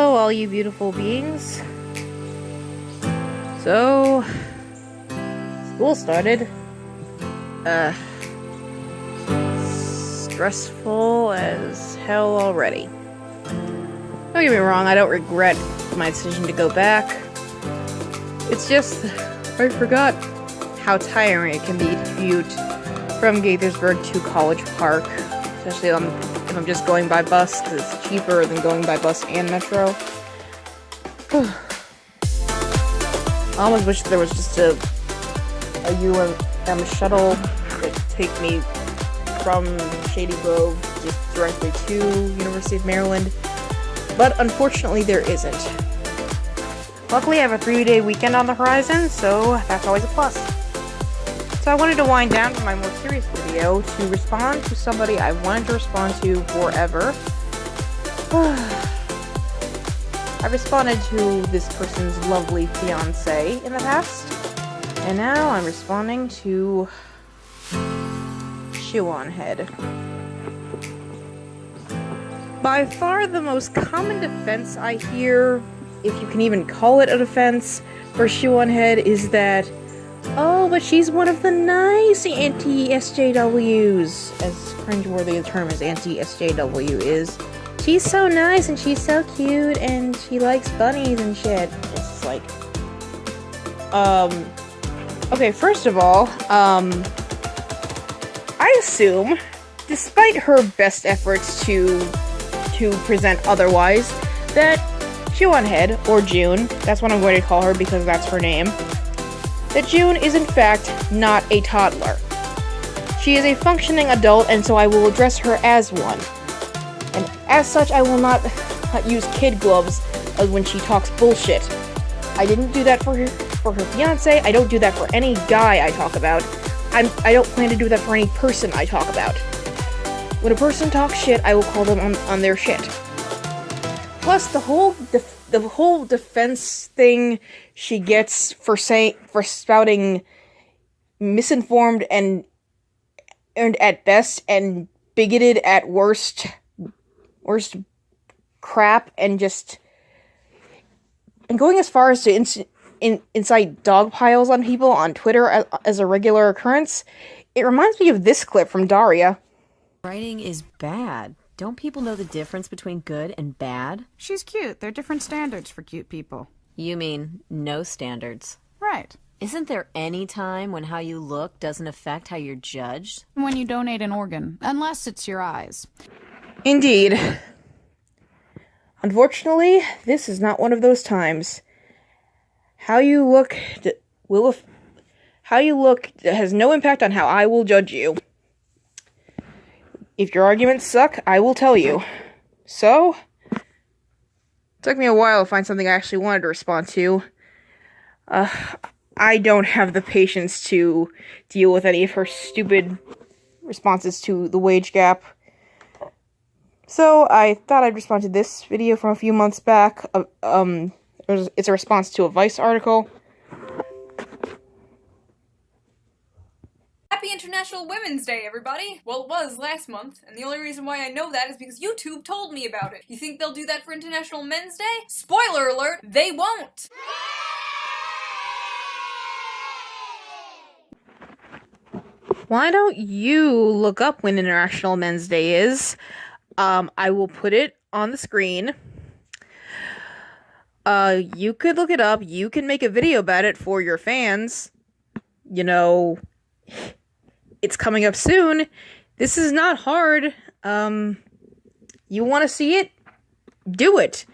Hello, all you beautiful beings. So, school started. Stressful as hell already. Don't get me wrong, I don't regret my decision to go back. It's just, I forgot how tiring it can be to commute from Gaithersburg to College Park, especially if I'm just going by bus, because it's cheaper than going by bus and metro. I almost wish there was just a UM shuttle that would take me from Shady Grove just directly to University of Maryland, but unfortunately there isn't. Luckily I have a 3-day weekend on the horizon, so that's always a plus. So I wanted to wind down from my more serious video to respond to somebody I wanted to respond to forever. I responded to this person's lovely fiancé in the past, and now I'm responding to Shoe0nHead. By far the most common defense I hear, if you can even call it a defense, for Shoe0nHead is that, oh, but she's one of the nice anti-SJWs, as cringeworthy a term as anti-SJW is. She's so nice and she's so cute and she likes bunnies and shit. It's just like, okay, first of all, I assume, despite her best efforts to present otherwise, that Shoe0nHead, or June, that's what I'm going to call her because that's her name, that June is in fact not a toddler. She is a functioning adult, and so I will address her as one. And as such, I will not use kid gloves when she talks bullshit. I didn't do that for her fiance. I don't do that for any guy I talk about. I don't plan to do that for any person I talk about. When a person talks shit, I will call them on their shit. Plus, the whole defense thing she gets for spouting misinformed and at best and bigoted at worst crap, and going as far as to incite dog piles on people on Twitter as a regular occurrence. It reminds me of this clip from Daria. Writing is bad. Don't people know the difference between good and bad? She's cute. There are different standards for cute people. You mean no standards? Right. Isn't there any time when how you look doesn't affect how you're judged? When you donate an organ, unless it's your eyes. Indeed. Unfortunately, this is not one of those times. How you look has no impact on how I will judge you. If your arguments suck, I will tell you. So, it took me a while to find something I actually wanted to respond to. I don't have the patience to deal with any of her stupid responses to the wage gap. So, I thought I'd respond to this video from a few months back. It's a response to a Vice article. Happy International Women's Day, everybody! Well, it was last month, and the only reason why I know that is because YouTube told me about it. You think they'll do that for International Men's Day? Spoiler alert, they won't! Why don't you look up when International Men's Day is? I will put it on the screen. You could look it up. You can make a video about it for your fans. You know, it's coming up soon. This is not hard. You want to see it? Do it.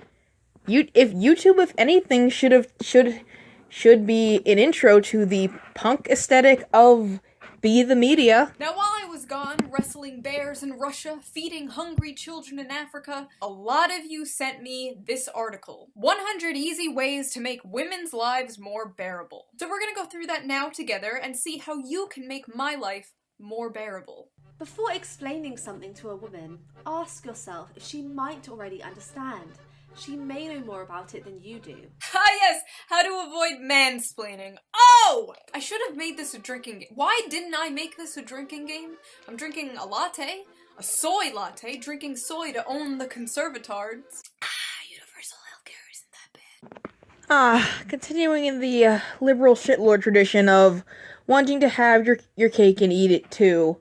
If YouTube, if anything, should be an intro to the punk aesthetic of Be the Media. Now, while I was gone, wrestling bears in Russia, feeding hungry children in Africa, a lot of you sent me this article. 100 easy ways to make women's lives more bearable. So we're gonna go through that now together and see how you can make my life more bearable. Before explaining something to a woman, ask yourself if she might already understand. She may know more about it than you do. Ah yes, how to avoid mansplaining. Oh! I should have made this a drinking game. Why didn't I make this a drinking game? I'm drinking a latte, a soy latte, drinking soy to own the conservatards. Ah, universal healthcare. Continuing in the liberal shitlord tradition of wanting to have your cake and eat it too.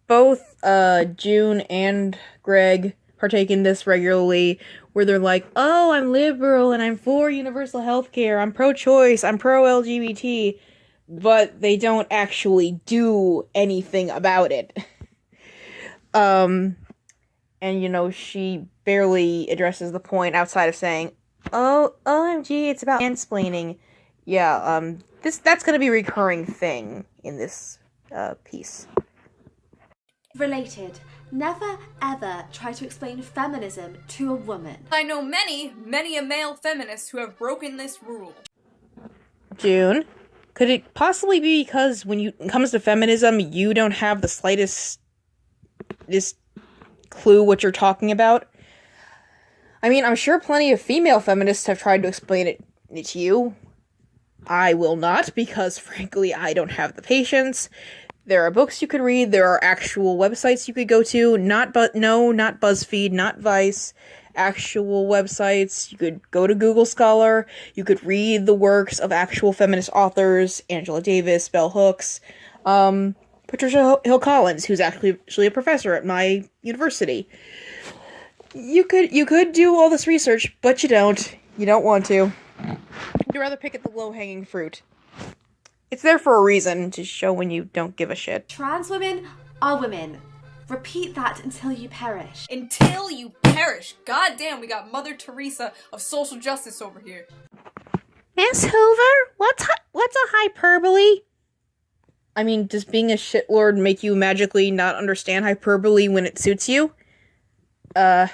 Both June and Greg partake in this regularly, where they're like, oh, I'm liberal and I'm for universal healthcare, I'm pro-choice, I'm pro-LGBT, but they don't actually do anything about it. And, she barely addresses the point outside of saying, oh, OMG, it's about mansplaining. Yeah, that's gonna be a recurring thing in this, piece. Related. Never ever try to explain feminism to a woman. I know many a male feminist who have broken this rule. June, could it possibly be because when it comes to feminism, you don't have the slightest clue what you're talking about? I mean, I'm sure plenty of female feminists have tried to explain it to you. I will not, because frankly, I don't have the patience. There are books you could read, there are actual websites you could go to, not BuzzFeed, not Vice, actual websites. You could go to Google Scholar, you could read the works of actual feminist authors, Angela Davis, Bell Hooks, Patricia Hill Collins, who's actually a professor at my university. You could do all this research, but you don't. You don't want to. You'd rather pick at the low-hanging fruit. It's there for a reason, to show when you don't give a shit. Trans women are women. Repeat that until you perish. Until you perish. God damn, we got Mother Teresa of social justice over here. Miss Hoover, what's a hyperbole? I mean, does being a shitlord make you magically not understand hyperbole when it suits you? I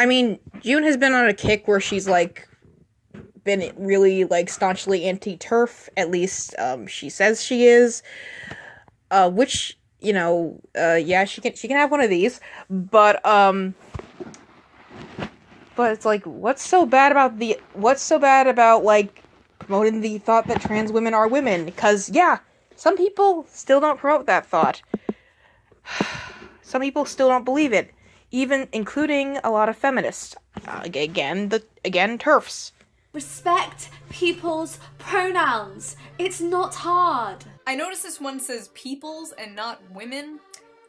mean, June has been on a kick where she's, been really, staunchly anti-TERF, at least, she says she is, which, yeah, she can have one of these, but it's what's so bad about, promoting the thought that trans women are women? Because, yeah, some people still don't promote that thought. Some people still don't believe it, even including a lot of feminists. Again, TERFs. Respect people's pronouns. It's not hard. I noticed this one says peoples and not women.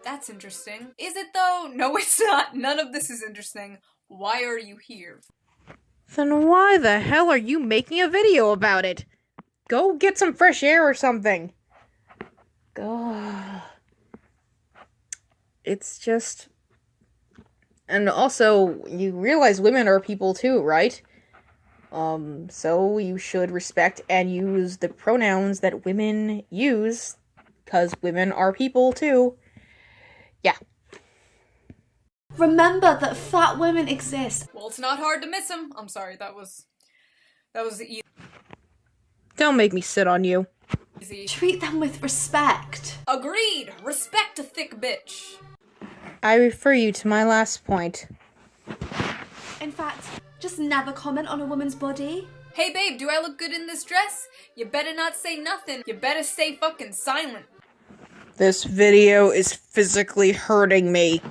That's interesting. Is it though? No, it's not. None of this is interesting. Why are you here? Then why the hell are you making a video about it? Go get some fresh air or something. It's just... And also, you realize women are people too, right? So you should respect and use the pronouns that women use, because women are people too. Yeah. Remember that fat women exist. Well, it's not hard to miss them. I'm sorry, that was easy. Don't make me sit on you. Treat them with respect. Agreed! Respect a thick bitch. I refer you to my last point. In fact, just never comment on a woman's body. Hey babe, do I look good in this dress? You better not say nothing. You better stay fucking silent. This video is physically hurting me.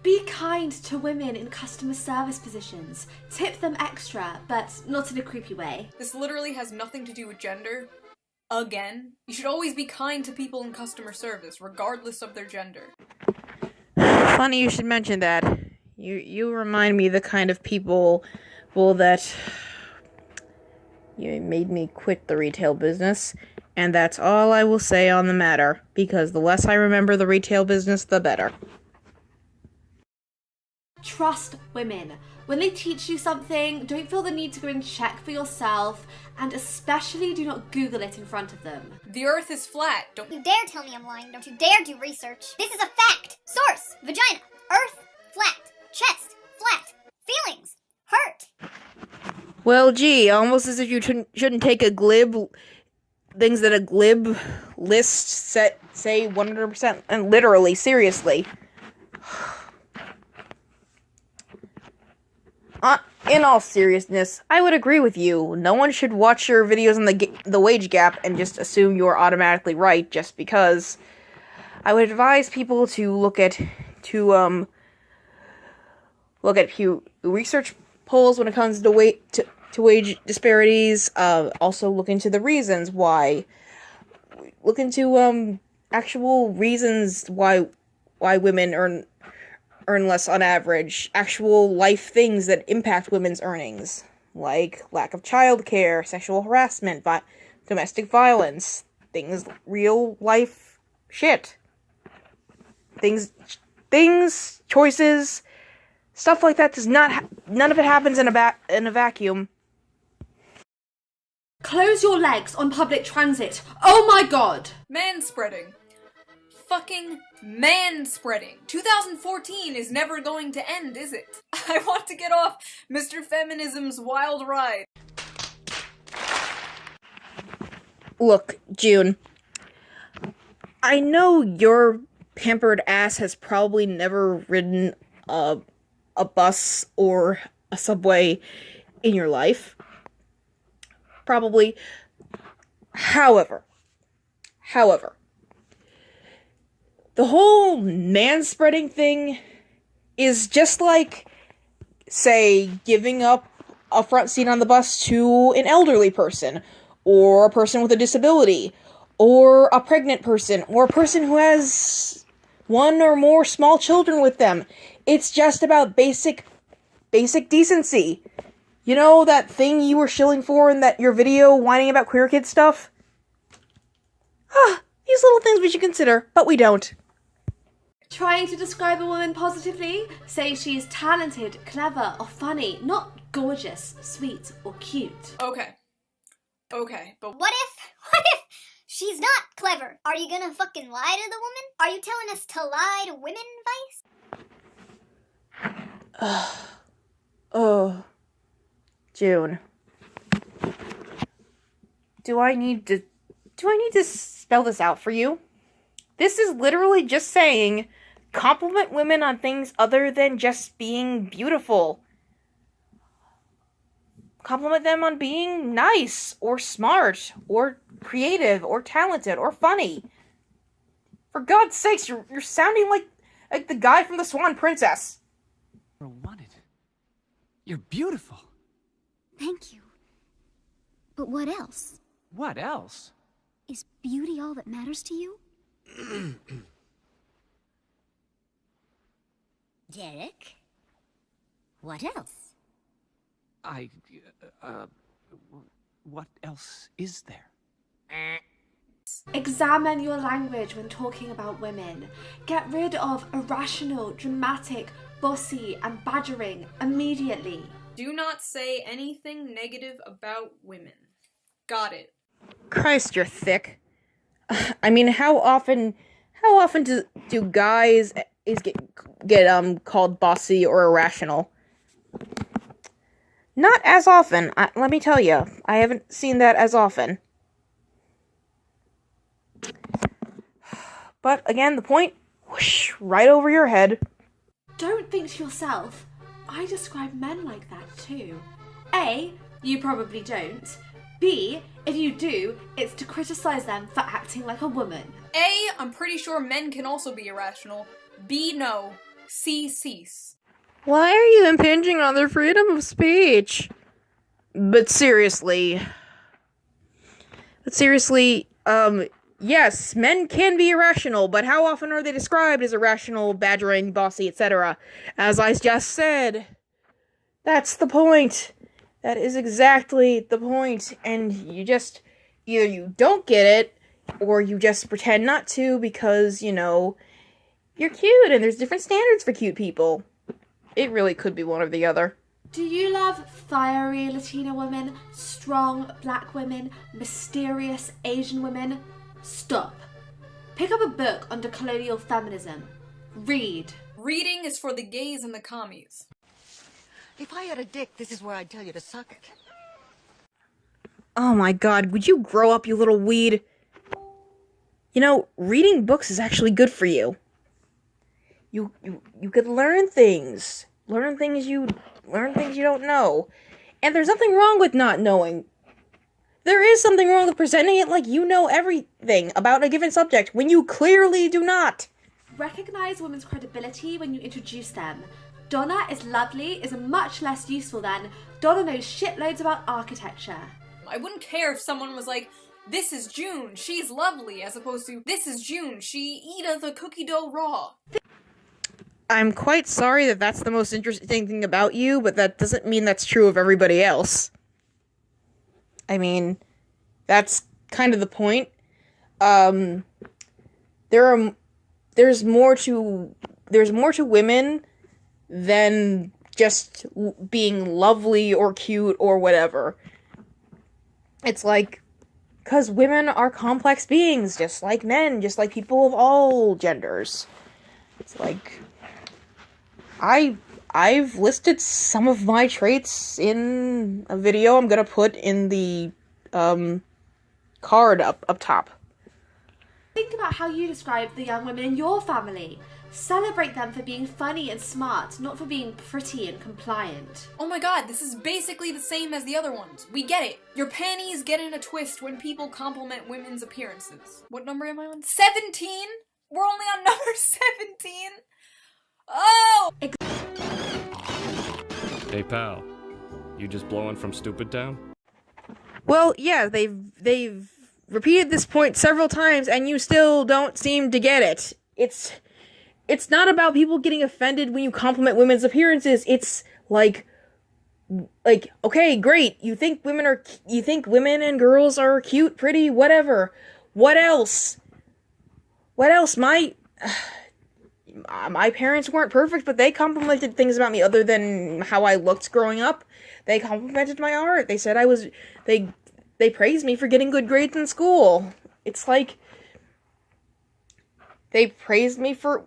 Be kind to women in customer service positions. Tip them extra, but not in a creepy way. This literally has nothing to do with gender. Again. You should always be kind to people in customer service, regardless of their gender. Funny you should mention that. You remind me of the kind of people that you made me quit the retail business, and that's all I will say on the matter, because the less I remember the retail business, the better. Trust women. When they teach you something, don't feel the need to go and check for yourself, and especially do not Google it in front of them. The earth is flat. Don't you dare tell me I'm lying. Don't you dare do research. This is a fact. Source. Vagina. Earth. Flat. Chest. Flat. Feelings. Hurt. Well, gee, almost as if you shouldn't take a glib... things that a glib list say 100%, and literally, seriously. In all seriousness, I would agree with you. No one should watch your videos on the wage gap and just assume you're automatically right just because. I would advise people to look at look at Pew Research polls when it comes to wage disparities. Also look into the reasons why. Look into actual reasons why women earn less on average. Actual life things that impact women's earnings, like lack of childcare, sexual harassment, domestic violence, things, real life shit. Things, choices, stuff like that does not none of it happens in a vacuum. Close your legs on public transit. Oh my god! Manspreading. Fucking manspreading. 2014 is never going to end, is it? I want to get off Mr. Feminism's wild ride. Look, June, I know your pampered ass has probably never ridden a bus or a subway in your life. Probably. However, the whole manspreading thing is just like, say, giving up a front seat on the bus to an elderly person, or a person with a disability, or a pregnant person, or a person who has one or more small children with them. It's just about basic decency. You know that thing you were shilling for in your video whining about queer kid stuff? These little things we should consider, but we don't. Trying to describe a woman positively? Say she's talented, clever, or funny, not gorgeous, sweet, or cute. Okay, but What if she's not clever? Are you gonna fucking lie to the woman? Are you telling us to lie to women, Vice? June. Do I need to spell this out for you? This is literally just saying, compliment women on things other than just being beautiful. Compliment them on being nice, or smart, or creative, or talented, or funny. For God's sakes, you're sounding like the guy from the Swan Princess. Wanted. You're beautiful. Thank you. But what else? What else? Is beauty all that matters to you? Derek? What else? What else is there? Examine your language when talking about women. Get rid of irrational, dramatic, bossy, and badgering immediately. do not say anything negative about women. Got it. Christ, you're thick. I mean, how often do guys get called bossy or irrational? Not as often. Let me tell you, I haven't seen that as often. But again, the point, whoosh, right over your head. Don't think to yourself, I describe men like that too. A, you probably don't. B, if you do, it's to criticize them for acting like a woman. A, I'm pretty sure men can also be irrational. B, no. C, cease. Why are you impinging on their freedom of speech? But seriously, yes, men can be irrational, but how often are they described as irrational, badgering, bossy, etc.? As I just said, that's the point. That is exactly the point, and you just, either you don't get it, or you just pretend not to because, you know, you're cute, and there's different standards for cute people. It really could be one or the other. Do you love fiery Latina women, strong black women, mysterious Asian women? Stop. Pick up a book on decolonial feminism. Read. Reading is for the gays and the commies. If I had a dick, this is where I'd tell you to suck it. Oh my god, would you grow up, you little weed? You know, reading books is actually good for you. You could learn things. Learn things you don't know. And there's nothing wrong with not knowing. There is something wrong with presenting it like you know everything about a given subject when you clearly do not. Recognize women's credibility when you introduce them. Donna is lovely is much less useful than Donna knows shitloads about architecture. I wouldn't care if someone was like, this is June, she's lovely, as opposed to, this is June, she eateth a cookie dough raw. I'm quite sorry that that's the most interesting thing about you, but that doesn't mean that's true of everybody else. I mean, that's kind of the point. There's more to women than just being lovely or cute or whatever. It's like, because women are complex beings, just like men, just like people of all genders. It's like, I've listed some of my traits in a video I'm gonna put in the card up top. Think about how you describe the young women in your family. Celebrate them for being funny and smart, not for being pretty and compliant. Oh my god, this is basically the same as the other ones. We get it. Your panties get in a twist when people compliment women's appearances. What number am I on? 17? We're only on number 17? Oh! Hey pal, you just blowing from Stupid Town? Well, yeah, they've repeated this point several times and you still don't seem to get it. It's not about people getting offended when you compliment women's appearances. It's like, okay, great. You think women and girls are cute, pretty, whatever. What else? My parents weren't perfect, but they complimented things about me other than how I looked growing up. They complimented my art. They said they praised me for getting good grades in school. It's like, they praised me for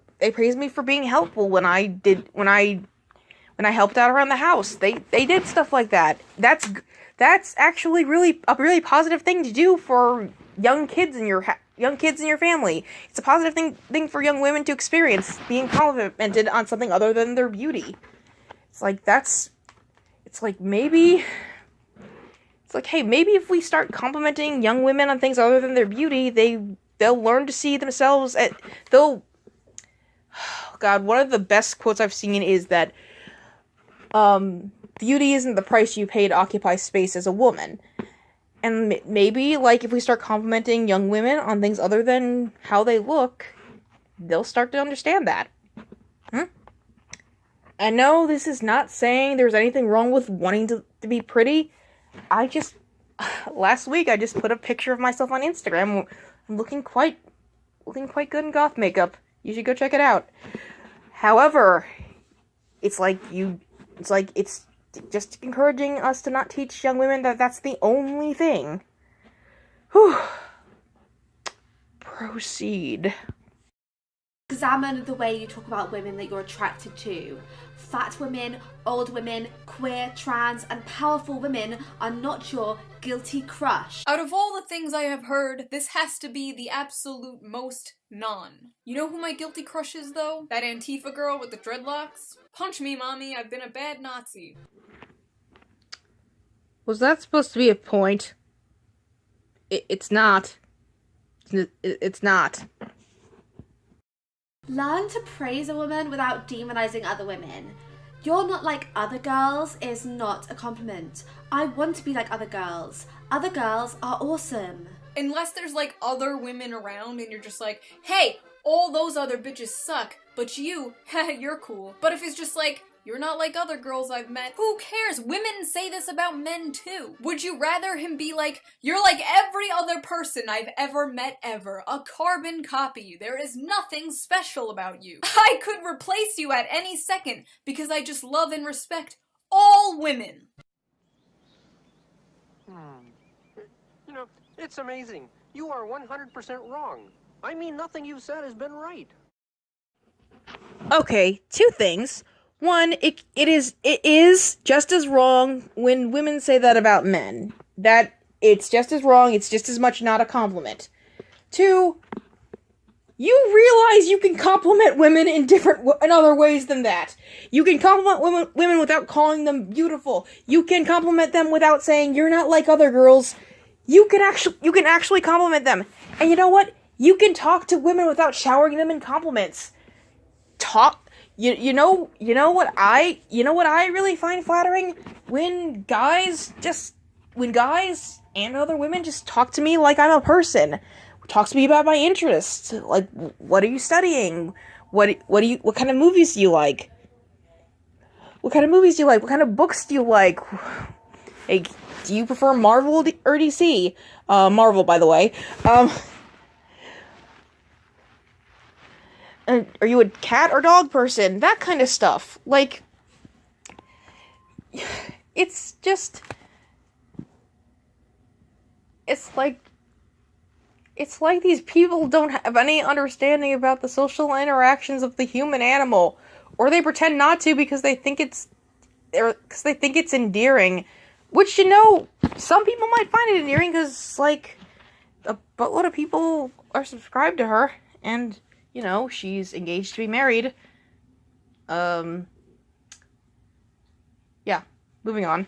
being helpful when I helped out around the house. They did stuff like that. That's actually a really positive thing to do for young kids in your family. It's a positive thing for young women to experience, being complimented on something other than their beauty. Hey, maybe if we start complimenting young women on things other than their beauty, they'll learn to see themselves God, one of the best quotes I've seen is that, beauty isn't the price you pay to occupy space as a woman. And maybe, if we start complimenting young women on things other than how they look, they'll start to understand that. I know this is not saying there's anything wrong with wanting to be pretty. Last week I just put a picture of myself on Instagram. I'm looking quite good in goth makeup. You should go check it out. However, it's just encouraging us to not teach young women that that's the only thing. Whew. Proceed. Examine the way you talk about women that you're attracted to. Fat women, old women, queer, trans, and powerful women are not your guilty crush. Out of all the things I have heard, this has to be the absolute most non. You know who my guilty crush is, though? That Antifa girl with the dreadlocks? Punch me, mommy, I've been a bad Nazi. Was that supposed to be a point? It's not. It's not. Learn to praise a woman without demonizing other women. You're not like other girls is not a compliment. I want to be like other girls. Other girls are awesome. Unless there's other women around and you're just like, hey, all those other bitches suck, but you, you're cool. But if it's just you're not like other girls I've met, who cares? Women say this about men too. Would you rather him be you're like every other person I've ever met ever, a carbon copy, there is nothing special about you. I could replace you at any second because I just love and respect all women. It's amazing. You are 100% wrong. I mean, nothing you've said has been right. Okay, two things. One, it is just as wrong when women say that about men. That it's just as wrong, it's just as much not a compliment. Two, you realize you can compliment women in other ways than that. You can compliment women without calling them beautiful. You can compliment them without saying you're not like other girls. You can actually compliment them. And you know what? You can talk to women without showering them in compliments. talk. You know what I really find flattering? When guys and other women just talk to me like I'm a person. Talk to me about my interests. Like, what are you studying? What kind of movies do you like? What kind of movies do you like? What kind of books do you like? Hey, do you prefer Marvel or DC? Marvel, by the way. Are you a cat or dog person? That kind of stuff. Like, it's just... It's like these people don't have any understanding about the social interactions of the human animal. Or they pretend not to because they think it's endearing. Which, some people might find it endearing because, like, a buttload of people are subscribed to her. And, she's engaged to be married. Yeah, moving on.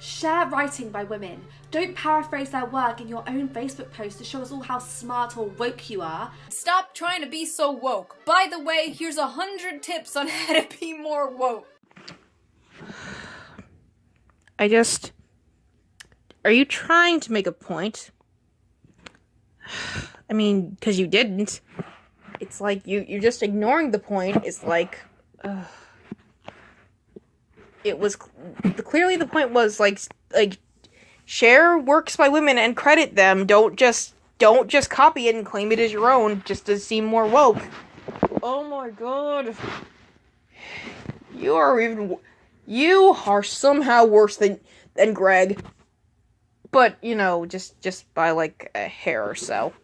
Share writing by women. Don't paraphrase their work in your own Facebook post to show us all how smart or woke you are. Stop trying to be so woke. By the way, here's 100 tips on how to be more woke. Are you trying to make a point? I mean, because you didn't. It's like, you're just ignoring the point. It's like, clearly the point was, like, share works by women and credit them. Don't just copy it and claim it as your own, just to seem more woke. Oh my god. You are somehow worse than Greg. But, just by, like, a hair or so.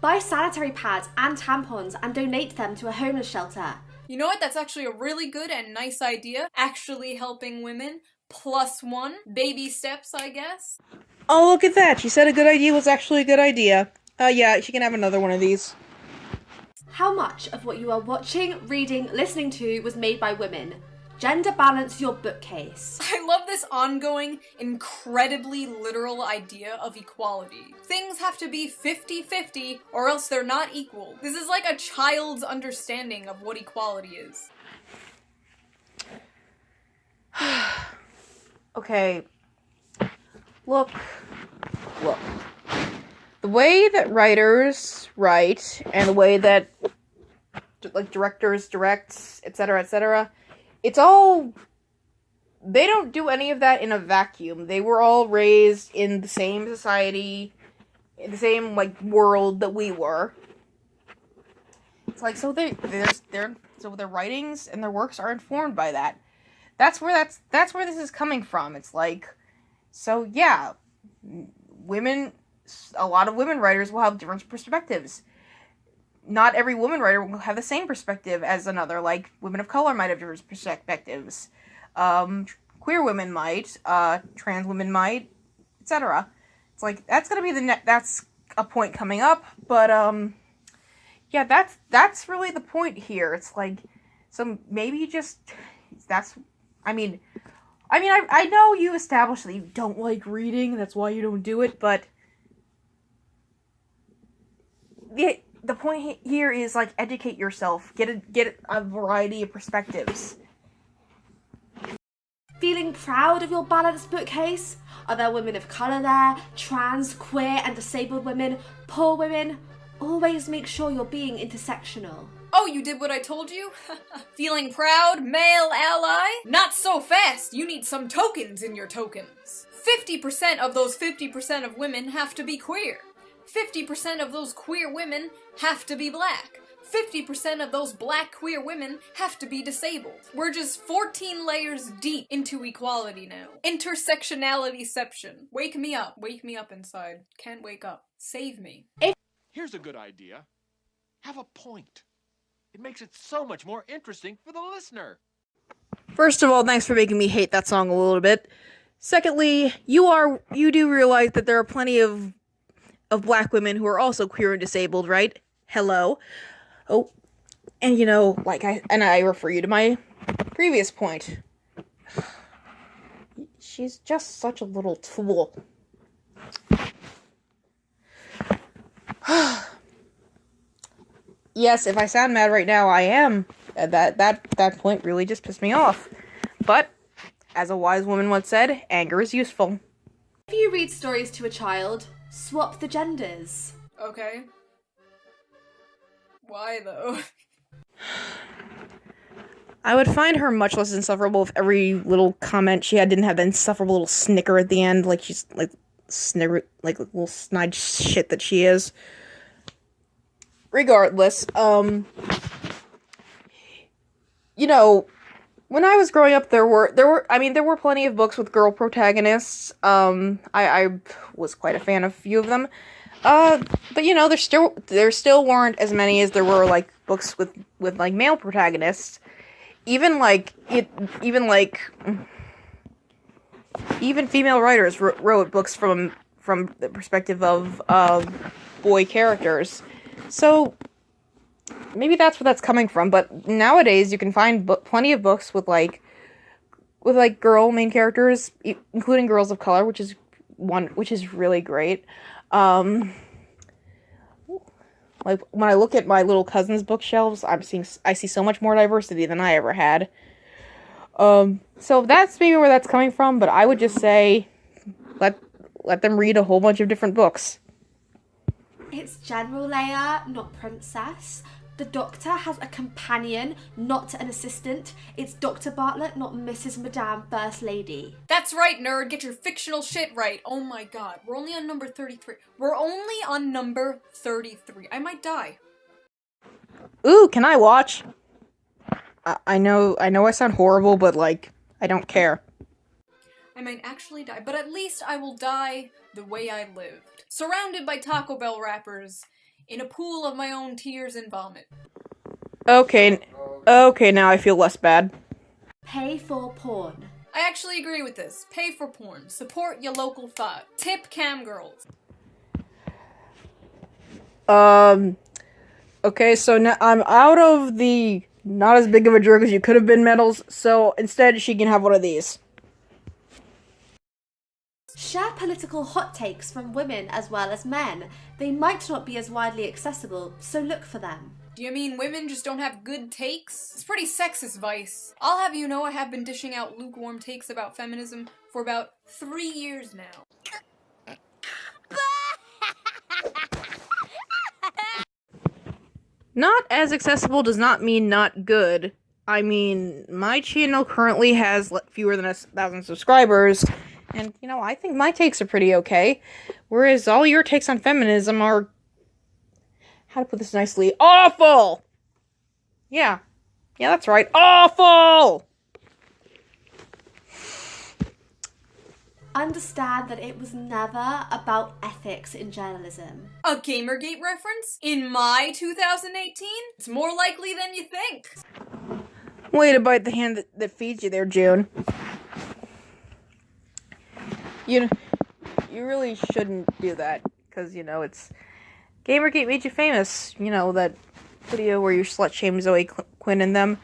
Buy sanitary pads and tampons and donate them to a homeless shelter. You know what? That's actually a really good and nice idea. Actually helping women. +1. Baby steps, I guess. Oh, look at that. She said a good idea was actually a good idea. Yeah, she can have another one of these. How much of what you are watching, reading, listening to was made by women? Gender balance your bookcase. I love this ongoing, incredibly literal idea of equality. Things have to be 50-50 or else they're not equal. This is like a child's understanding of what equality is. Okay. Look. The way that writers write, and the way that, like, directors direct, etc., it's all... They don't do any of that in a vacuum. They were all raised in the same society, in the same, like, world that we were. It's like, so their writings and their works are informed by that. That's where this is coming from. It's like, so yeah, a lot of women writers will have different perspectives. Not every woman writer will have the same perspective as another. Like, women of color might have different perspectives. Queer women might, trans women might, etc. It's like, that's gonna be that's a point coming up, but, yeah, that's really the point here. It's like, so maybe I know you established that you don't like reading, that's why you don't do it, but the point here is, like, educate yourself, get a variety of perspectives. Feeling proud of your balanced bookcase? Are there women of colour there? Trans, queer and disabled women? Poor women? Always make sure you're being intersectional. Oh, you did what I told you? Feeling proud, male ally? Not so fast! You need some tokens in your tokens. 50% of those 50% of women have to be queer. 50% of those queer women have to be black. 50% of those black queer women have to be disabled. We're just 14 layers deep into equality now. Intersectionalityception. Wake me up inside. Can't wake up. Save me. Here's a good idea. Have a point. It makes it so much more interesting for the listener. First of all, thanks for making me hate that song a little bit. Secondly, you do realize that there are plenty of black women who are also queer and disabled, right? Hello. Oh, and I refer you to my previous point. She's just such a little tool. yes, if I sound mad right now, I am. That point really just pissed me off. But, as a wise woman once said, anger is useful. If you read stories to a child, swap the genders. Okay. Why, though? I would find her much less insufferable if every little comment she had didn't have that insufferable little snicker at the end, like she's, like, like little snide shit that she is. Regardless, you know, when I was growing up, there were plenty of books with girl protagonists. I was quite a fan of a few of them. But you know, there still weren't as many as there were, like, books with like male protagonists. Even female writers wrote books from the perspective of boy characters. So maybe that's where that's coming from. But nowadays you can find plenty of books with girl main characters, including girls of color, which is really great. Like, when I look at my little cousin's bookshelves, I see so much more diversity than I ever had. So that's maybe where that's coming from, but I would just say, let them read a whole bunch of different books. It's General Leia, not Princess. The Doctor has a companion, not an assistant. It's Dr. Bartlett, not Mrs. Madame First Lady. That's right, nerd. Get your fictional shit right. Oh my god. We're only on number 33. We're only on number 33. I might die. Ooh, can I watch? I know I sound horrible, but, like, I don't care. I might actually die, but at least I will die the way I lived. Surrounded by Taco Bell wrappers, in a pool of my own tears and vomit. Okay, now I feel less bad. Pay for porn. I actually agree with this. Pay for porn. Support your local thought. Tip cam girls. Okay, so now I'm out of the not as big of a jerk as you could have been medals, so instead she can have one of these. Share political hot takes from women as well as men. They might not be as widely accessible, so look for them. Do you mean women just don't have good takes? It's pretty sexist, Vice. I'll have you know I have been dishing out lukewarm takes about feminism for about 3 years now. Not as accessible does not mean not good. I mean, my channel currently has fewer than 1,000 subscribers, and, you know, I think my takes are pretty okay. Whereas all your takes on feminism are, how to put this nicely, awful! Yeah, that's right, awful! Understand that it was never about ethics in journalism. A Gamergate reference? In my 2018? It's more likely than you think. Way to bite the hand that feeds you there, June. You really shouldn't do that, because, you know, it's... Gamergate made you famous, you know, that video where you slut-shamed Zoe Quinn and them.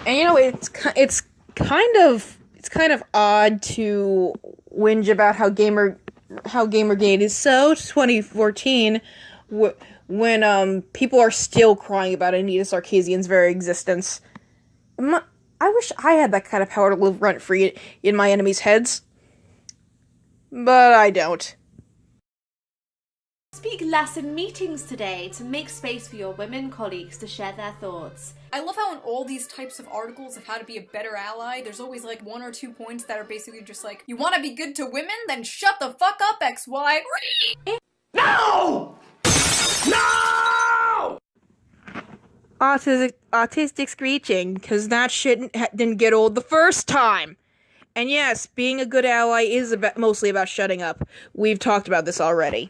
And, you know, it's kind of odd to whinge about how Gamergate is so 2014 when people are still crying about Anita Sarkeesian's very existence. I wish I had that kind of power to live rent-free in my enemies' heads. But I don't. Speak less in meetings today to make space for your women colleagues to share their thoughts. I love how in all these types of articles of how to be a better ally, there's always like 1 or 2 points that are basically just like, you want to be good to women? Then shut the fuck up, XY. No! No! Autistic screeching, because that shit didn't get old the first time. And yes, being a good ally is mostly about shutting up. We've talked about this already.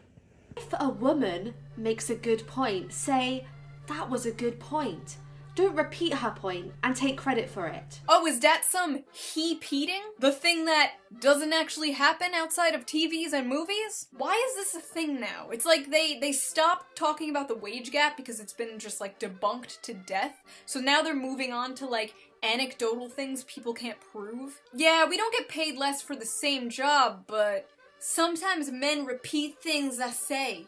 If a woman makes a good point, say, that was a good point. Don't repeat her point and take credit for it. Oh, is that some heap-eating? The thing that doesn't actually happen outside of TVs and movies? Why is this a thing now? It's like they stopped talking about the wage gap because it's been just like debunked to death. So now they're moving on to like anecdotal things people can't prove. Yeah, we don't get paid less for the same job, but sometimes men repeat things I say.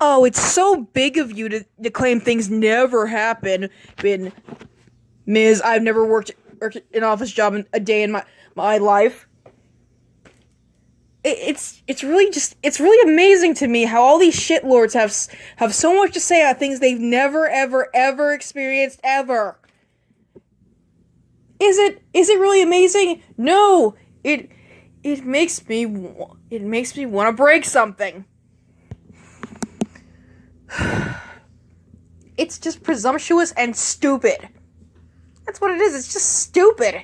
Oh, it's so big of you to claim things never happen. Ms., I've never worked an office job in a day in my life. It's really amazing to me how all these shitlords have so much to say about things they've never ever experienced ever. Is it really amazing? No, it makes me want to break something. It's just presumptuous and stupid. That's what it is. It's just stupid.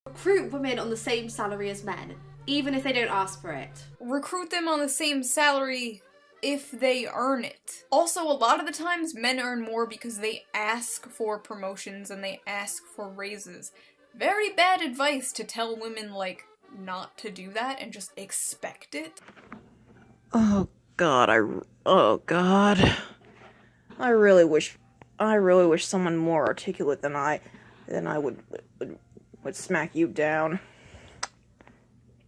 Recruit women on the same salary as men, even if they don't ask for it. Recruit them on the same salary if they earn it. Also, a lot of the times men earn more because they ask for promotions and they ask for raises. Very bad advice to tell women, like, not to do that and just expect it. Oh God, I really wish someone more articulate than I would smack you down.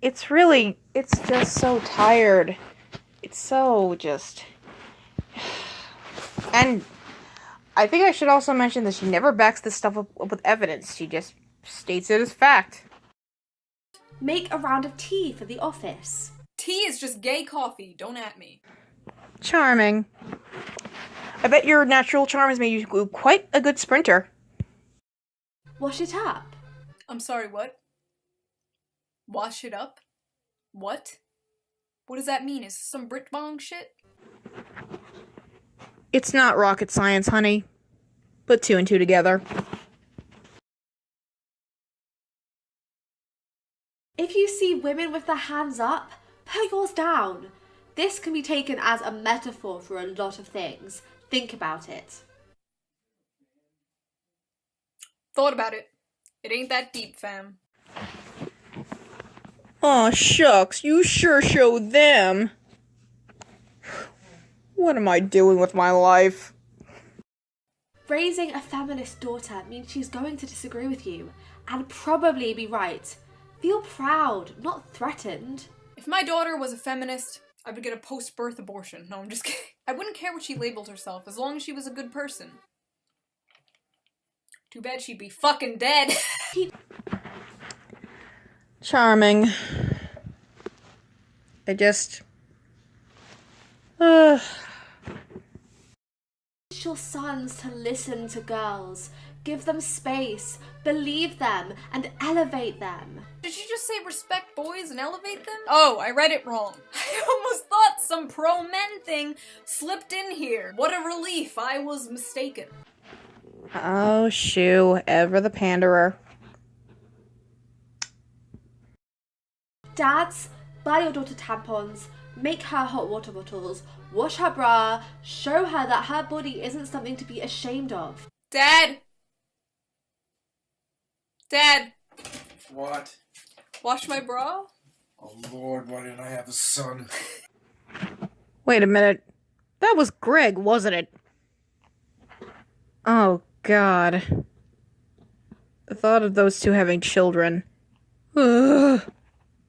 It's just so tired. It's so just... And I think I should also mention that she never backs this stuff up with evidence. She just states it as fact. Make a round of tea for the office. Tea is just gay coffee, don't at me. Charming. I bet your natural charm has made you quite a good sprinter. Wash it up. I'm sorry, what? Wash it up? What? What does that mean? Is this some Brit bong shit? It's not rocket science, honey. Put two and two together. If you see women with their hands up, put yours down. This can be taken as a metaphor for a lot of things. Think about it. Thought about it. It ain't that deep, fam. Aw, shucks, you sure showed them. What am I doing with my life? Raising a feminist daughter means she's going to disagree with you, and probably be right. Feel proud, not threatened. If my daughter was a feminist, I would get a post-birth abortion. No, I'm just kidding. I wouldn't care what she labeled herself, as long as she was a good person. Too bad she'd be fucking dead. Charming. Teach your sons to listen to girls. Give them space, believe them, and elevate them. Did you just say respect boys and elevate them? Oh, I read it wrong. I almost thought some pro-men thing slipped in here. What a relief, I was mistaken. Oh, Shoe, ever the panderer. Dads, buy your daughter tampons, make her hot water bottles, wash her bra, show her that her body isn't something to be ashamed of. Dad! Dad! What? Wash my bra? Oh Lord, why didn't I have a son? Wait a minute. That was Greg, wasn't it? Oh, God. The thought of those two having children. Ugh.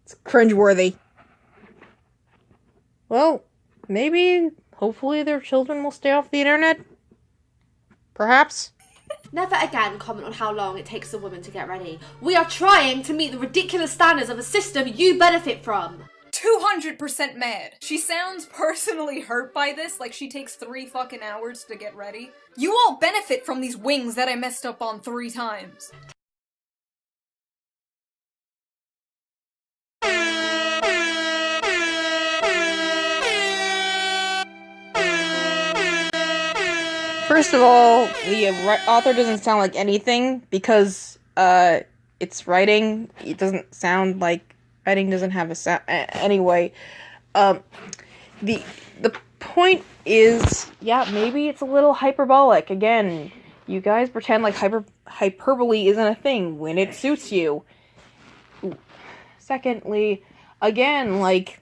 It's cringeworthy. Well, maybe, hopefully their children will stay off the internet? Perhaps? Never again comment on how long it takes a woman to get ready. We are trying to meet the ridiculous standards of a system you benefit from. 200% mad. She sounds personally hurt by this, like she takes 3 fucking hours to get ready. You all benefit from these wings that I messed up on 3 times. First of all, the author doesn't sound like anything because it's writing. It doesn't sound like writing doesn't have a sound. Anyway, the point is, yeah, maybe it's a little hyperbolic. Again, you guys pretend like hyperbole isn't a thing when it suits you. Secondly, again, like,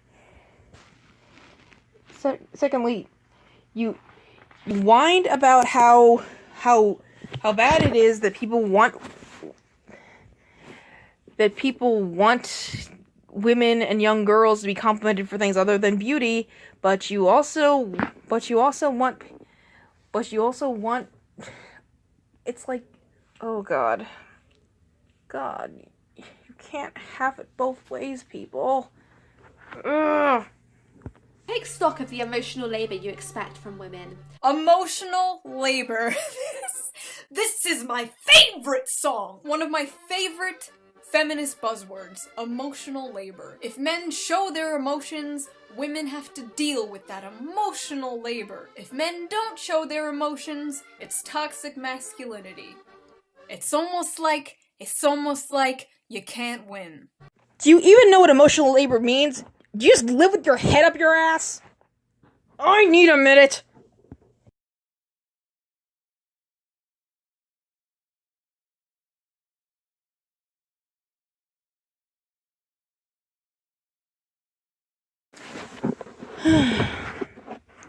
secondly, you whined about how bad it is that people want women and young girls to be complimented for things other than beauty, but you also want, it's like, oh god, you can't have it both ways, people. Ugh. Take stock of the emotional labor you expect from women. Emotional labor. This is my favorite song! One of my favorite feminist buzzwords. Emotional labor. If men show their emotions, women have to deal with that emotional labor. If men don't show their emotions, it's toxic masculinity. It's almost like you can't win. Do you even know what emotional labor means? Do you just live with your head up your ass? I need a minute.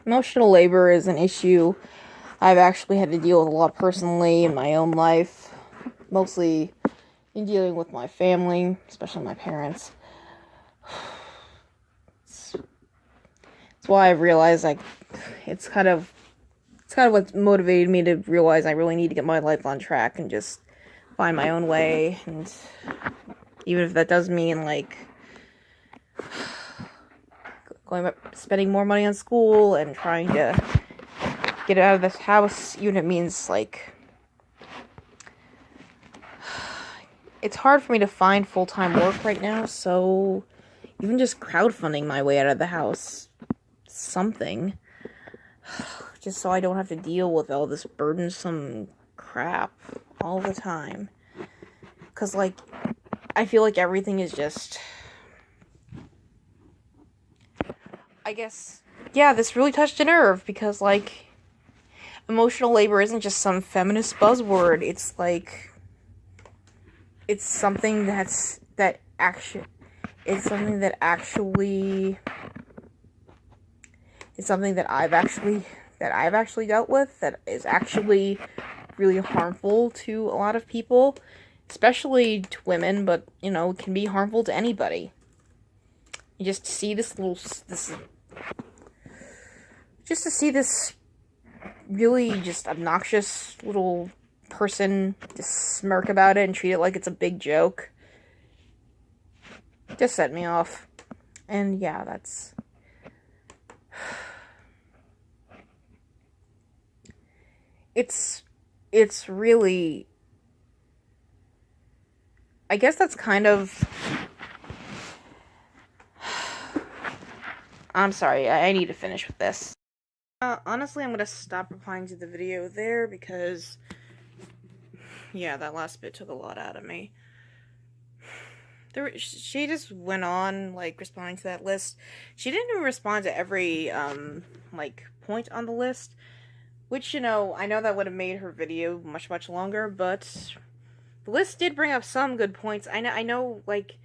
Emotional labor is an issue I've actually had to deal with a lot personally in my own life, mostly in dealing with my family, especially my parents. It's why I've realized, like, it's kind of what's motivated me to realize I really need to get my life on track and just find my own way, and even if that does mean, like, spending more money on school and trying to get out of this house, even if it means, like, it's hard for me to find full-time work right now, so even just crowdfunding my way out of the house, something, just so I don't have to deal with all this burdensome crap all the time, because, like, I feel like everything is just, I guess, yeah, this really touched a nerve, because, like, emotional labor isn't just some feminist buzzword, it's, like, it's something that I've actually dealt with, that is actually really harmful to a lot of people, especially to women, but, you know, it can be harmful to anybody. You just see this really just obnoxious little person just smirk about it and treat it like it's a big joke. Just set me off. And yeah, that's... It's really... I guess that's kind of... I'm sorry, I need to finish with this. Honestly, I'm gonna stop replying to the video there because... yeah, that last bit took a lot out of me. She just went on, like, responding to that list. She didn't even respond to every, like, point on the list. Which, you know, I know that would have made her video much, much longer, but the list did bring up some good points. I know, like,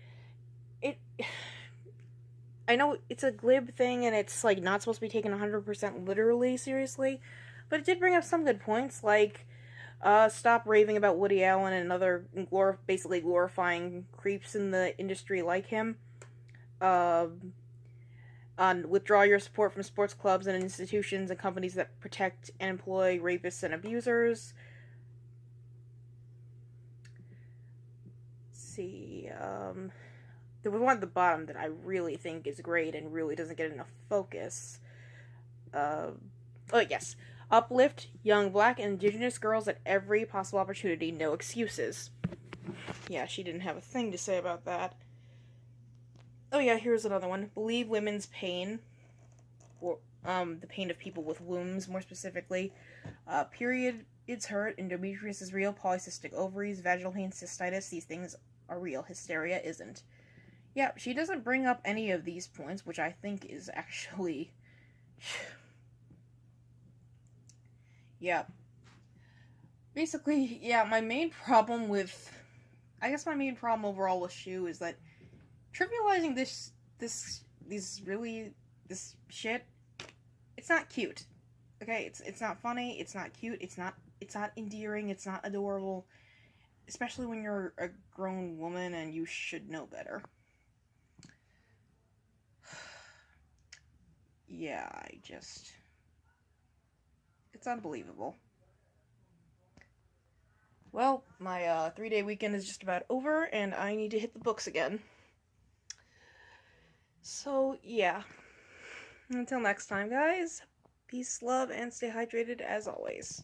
I know it's a glib thing, and it's, like, not supposed to be taken 100% literally, seriously, but it did bring up some good points, like, stop raving about Woody Allen and other basically glorifying creeps in the industry like him. Withdraw your support from sports clubs and institutions and companies that protect and employ rapists and abusers. Let's see, there was one at the bottom that I really think is great and really doesn't get enough focus. Oh, yes. Uplift young Black and Indigenous girls at every possible opportunity, no excuses. Yeah, she didn't have a thing to say about that. Oh yeah, here's another one. Believe women's pain, or the pain of people with wombs, more specifically. Period, it's hurt, endometriosis is real, polycystic ovaries, vaginal pain, cystitis, these things are real, hysteria isn't. Yeah, she doesn't bring up any of these points, which I think is actually... yeah. Basically, yeah, my main problem overall with Shoe is that trivializing this shit, it's not cute. Okay, it's not funny, it's not cute, it's not endearing, it's not adorable, especially when you're a grown woman and you should know better. yeah, it's unbelievable. Well, my 3-day weekend is just about over, and I need to hit the books again. So, yeah. Until next time, guys, peace, love, and stay hydrated as always.